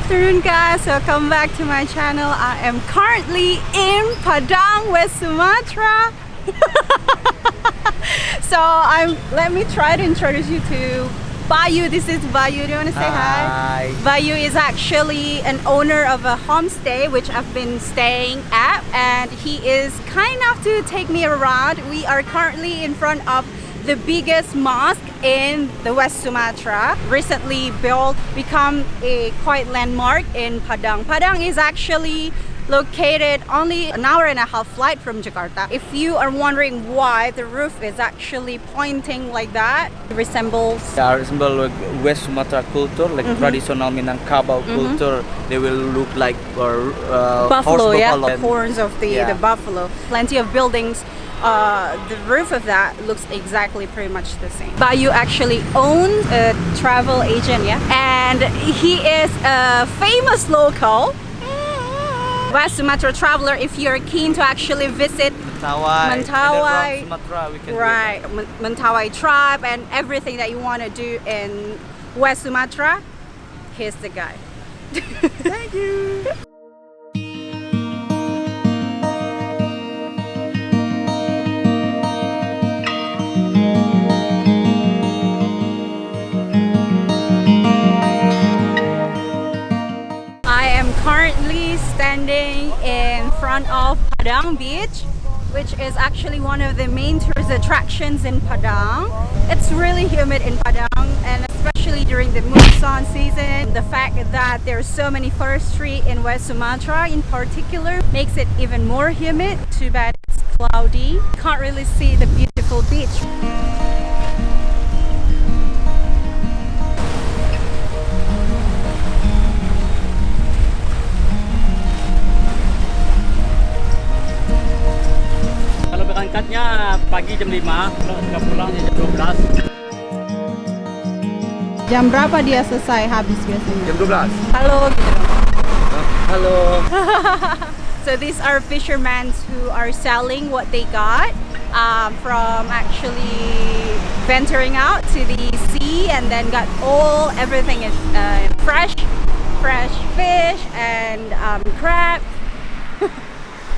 afternoon, guys. Welcome back to my channel. I am currently in Padang, West Sumatra. Let me try to introduce you to Bayu. This is Bayu. Do you want to say hi? Bayu is actually an owner of a homestay which I've been staying at, and he is kind enough to take me around. We are currently in front of the biggest mosque in the West Sumatra, recently built, become a quite landmark in Padang. Padang is actually located only an hour and a half flight from Jakarta. If you are wondering why the roof is actually pointing like that, it resembles like West Sumatra culture, like traditional Minangkabau culture. They will look like buffalo, the horns of the buffalo. Plenty of buildings. The roof of that looks exactly pretty much the same. Bayu actually owns a travel agent, and he is a famous local West Sumatra traveler. If you're keen to actually visit Mentawai, Sumatra, we can Mentawai tribe and everything that you want to do in West Sumatra, here's the guy. Thank you. Currently standing in front of Padang Beach, which is actually one of the main tourist attractions in Padang. It's really humid in Padang, and especially during the monsoon season. The fact that there's so many forestry in West Sumatra in particular makes it even more humid. Too bad it's cloudy. Can't really see the beautiful beach. Berangkatnya pagi jam 5, sudah pulang jam 12. Jam berapa dia selesai habis biasanya? Jam 12. Halo gitu. Halo. So these are fishermen who are selling what they got from actually venturing out to the sea, and then got everything is fresh fish and crab.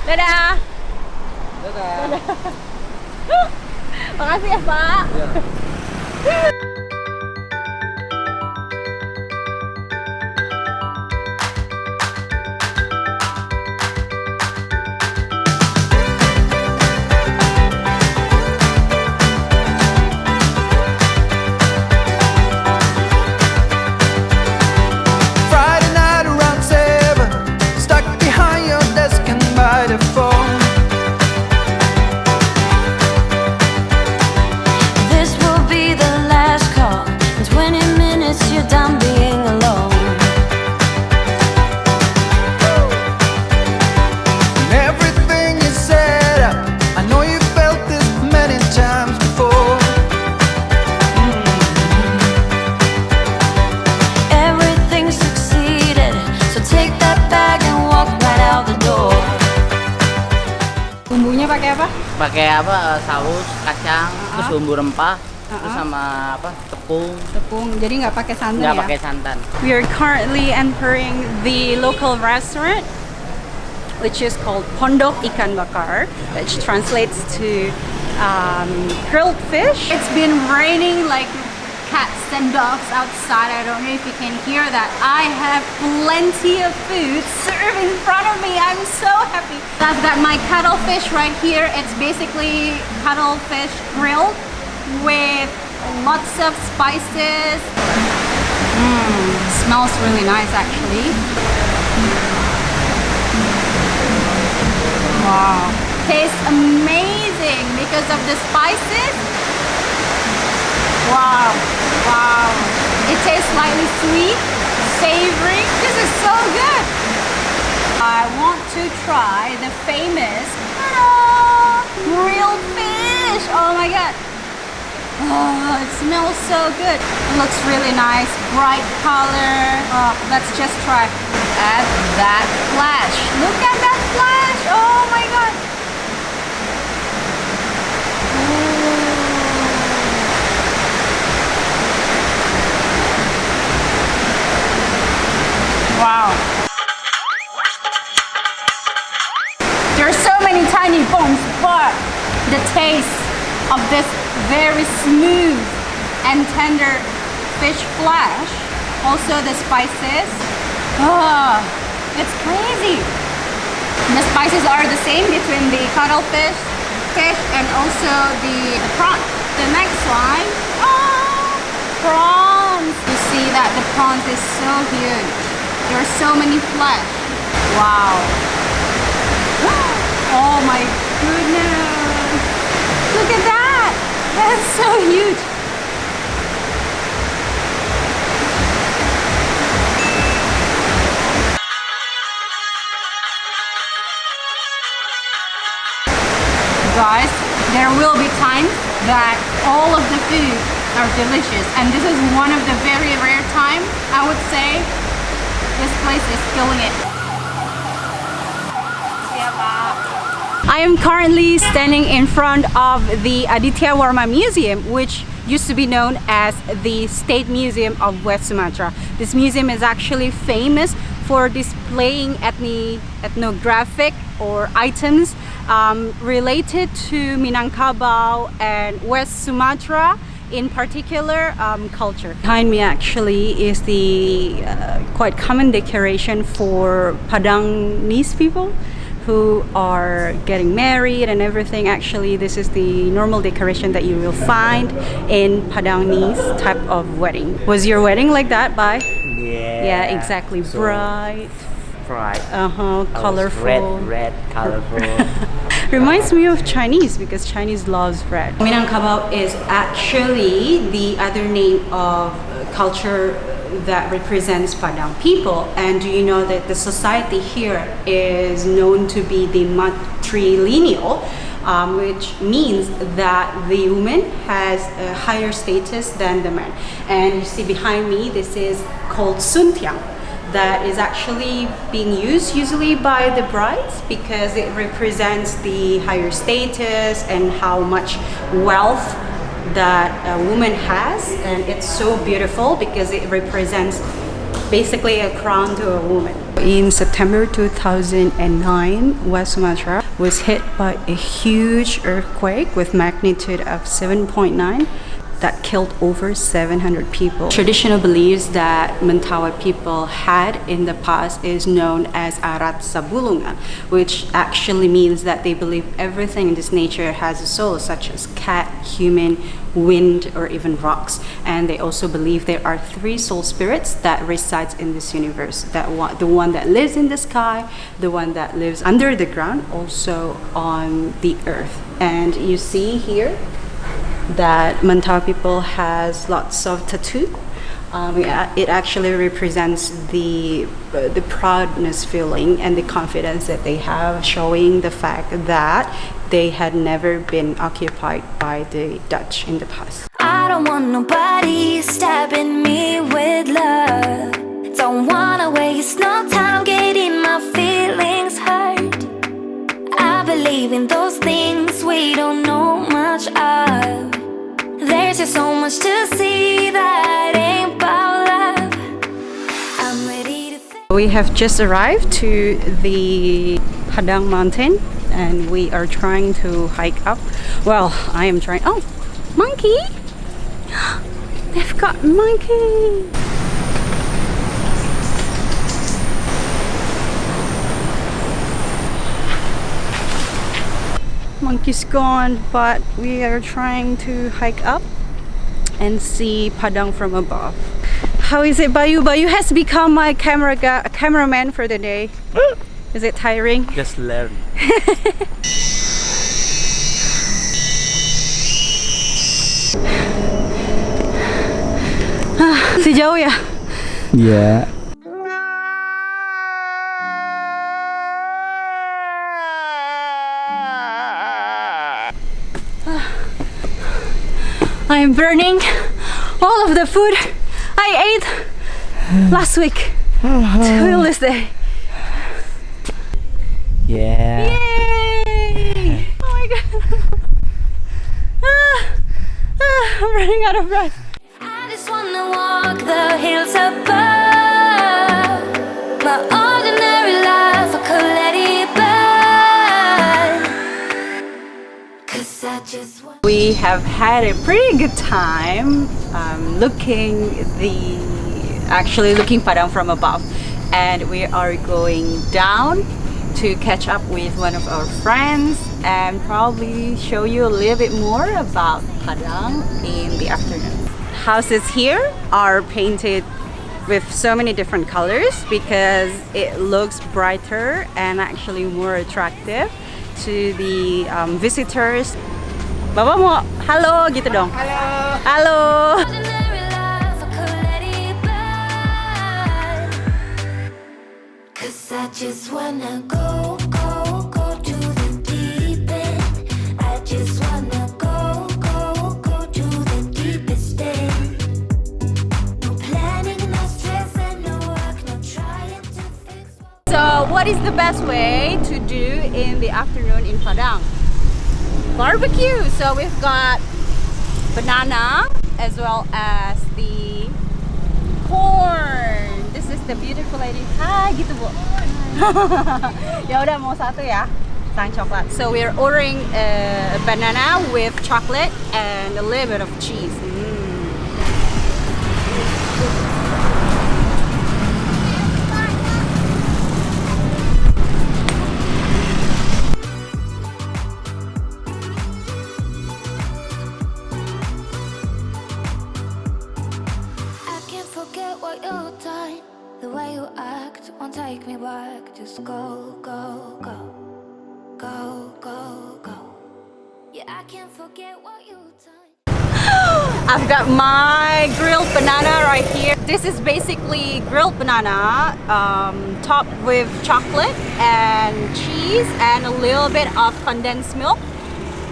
Dadah. Makasih ya, Pak. Friday night around 7, stuck behind your desk and by the phone. You're done being alone. And everything you set up, I know you felt this many times before. Everything succeeded, so take that bag and walk right out the door. Bumbunya pakai apa? Pakai saus, kacang, terus bumbu rempah, terus sama Tepung. Jadi nggak pakai santan ya? Nggak pakai santan. We are currently entering the local restaurant, which is called Hondo ikan bakar, which translates to grilled fish. It's been raining like cats and dogs outside. I don't know if you can hear that. I have plenty of food served in front of me. I'm so happy. I've got my cuttlefish right here. It's basically cuttlefish grilled with lots of spices. Smells really nice actually. Wow. Tastes amazing because of the spices. Wow. It tastes slightly sweet, savory. This is so good. I want to try the famous grilled fish. Oh my god. Oh, it smells so good. It looks really nice, bright color. Oh, let's just try. Add that flash. Look at that flash. Oh my god. Wow. very smooth and tender fish flesh. Also the spices. Oh, it's crazy. The spices are the same between the cuttlefish, fish, and also the prawn. The next one, prawns. You see that the prawns is so huge. There are so many flesh. Wow. Oh my goodness. Look at that. That's so huge. Guys, there will be times that all of the food are delicious, and this is one of the very rare times. I would say this place is killing it. I am currently standing in front of the Aditya Warma Museum, which used to be known as the State Museum of West Sumatra. This museum is actually famous for displaying ethnographic or items related to Minangkabau and West Sumatra in particular culture. Behind me actually is the quite common decoration for Padangese people who are getting married and everything. Actually, this is the normal decoration that you will find in Padangese type of wedding. Was your wedding like that, Bai? Yeah, exactly. So bright. Colorful. Red, colorful. Reminds me of Chinese because Chinese loves red. Minangkabau is actually the other name of culture that represents Padang people. And do you know that the society here is known to be the matrilineal, which means that the woman has a higher status than the man. And you see behind me, this is called suntiang. That is actually being used usually by the brides because it represents the higher status and how much wealth that a woman has, and it's so beautiful because it represents basically a crown to a woman. In September 2009, West Sumatra was hit by a huge earthquake with magnitude of 7.9 that killed over 700 people. Traditional beliefs that Mentawai people had in the past is known as Arat Sabulungan, which actually means that they believe everything in this nature has a soul, such as cat, human, wind, or even rocks. And they also believe there are 3 soul spirits that resides in this universe. The one that lives in the sky, the one that lives under the ground, also on the earth. And you see here that Mentawai people has lots of tattoo. It actually represents the proudness feeling and the confidence that they have, showing the fact that they had never been occupied by the Dutch in the past. I don't want nobody stabbing me with love. Don't wanna waste no time getting my feelings hurt. I believe in those things we don't know much of. There's just so much to see that ain't about love. I'm ready to We have just arrived to the Padang mountain and we are trying to hike up. Well, I am trying. Oh, monkey! They've got monkey! Monkey's gone, but we are trying to hike up and see Padang from above. How is it, Bayu? Bayu has become my cameraman for the day. Is it tiring? Just learn. Si jauh ya? Yeah. I am burning all of the food I ate last week till this day. Yeah. Yay! Oh my god. I'm running out of breath. I just wanna walk the hills above. My ordinary life, I could let it burn. 'Cause I just want We have had a pretty good time looking Padang from above, and we are going down to catch up with one of our friends and probably show you a little bit more about Padang in the afternoon. Houses here are painted with so many different colors because it looks brighter and actually more attractive to the visitors. Bapak mau halo gitu dong. Halo. Halo. I just wanna go to the deep end. I just wanna go to the deepest end. No planning, no stress, and no work, no trying to fix. So what is the best way to do in the afternoon in Padang? Barbecue. So we've got banana as well as the corn. This is the beautiful lady. Hi gitu Bu. Ya udah mau satu ya, sang coklat. So we're ordering a banana with chocolate and a little bit of cheese. The way you act won't take me back. Just go, go, go. Go, go, go. Yeah, I can't forget what you done. I've got my grilled banana right here. This is basically grilled banana topped with chocolate and cheese and a little bit of condensed milk.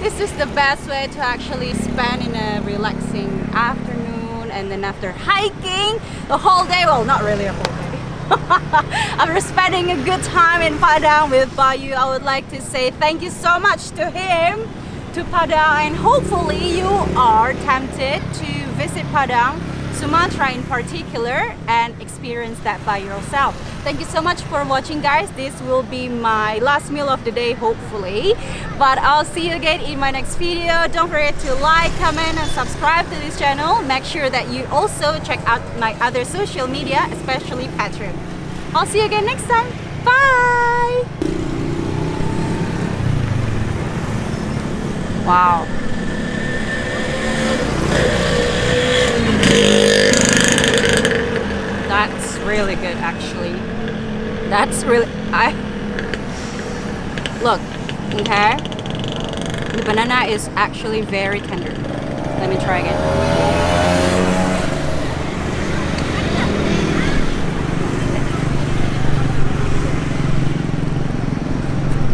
This is the best way to actually spend in a relaxing afternoon, and then after hiking the whole day, well, not really a whole day. After spending a good time in Padang with Bayu, I would like to say thank you so much to him, to Padang, and hopefully you are tempted to visit Padang, Sumatra in particular, and experience that by yourself. Thank you so much for watching, guys. This will be my last meal of the day, hopefully, but I'll see you again in my next video. Don't forget to like, comment, and subscribe to this channel. Make sure that you also check out my other social media, especially Patreon. I'll see you again next time. Bye. Wow. That's really good, actually. That's really, look, okay? The banana is actually very tender. Let me try again.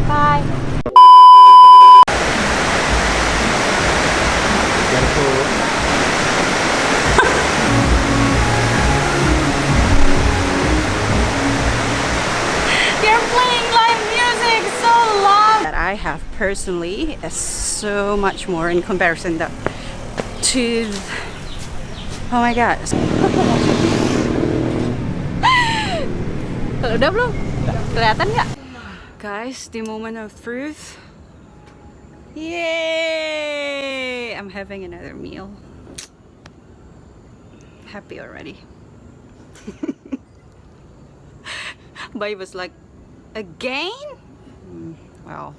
Bye. I have personally is so much more in comparison to, oh my god. Udah belum? Kelihatan nggak? Guys, the moment of truth. Yay! I'm having another meal. Happy already. But it was like, again? Wow.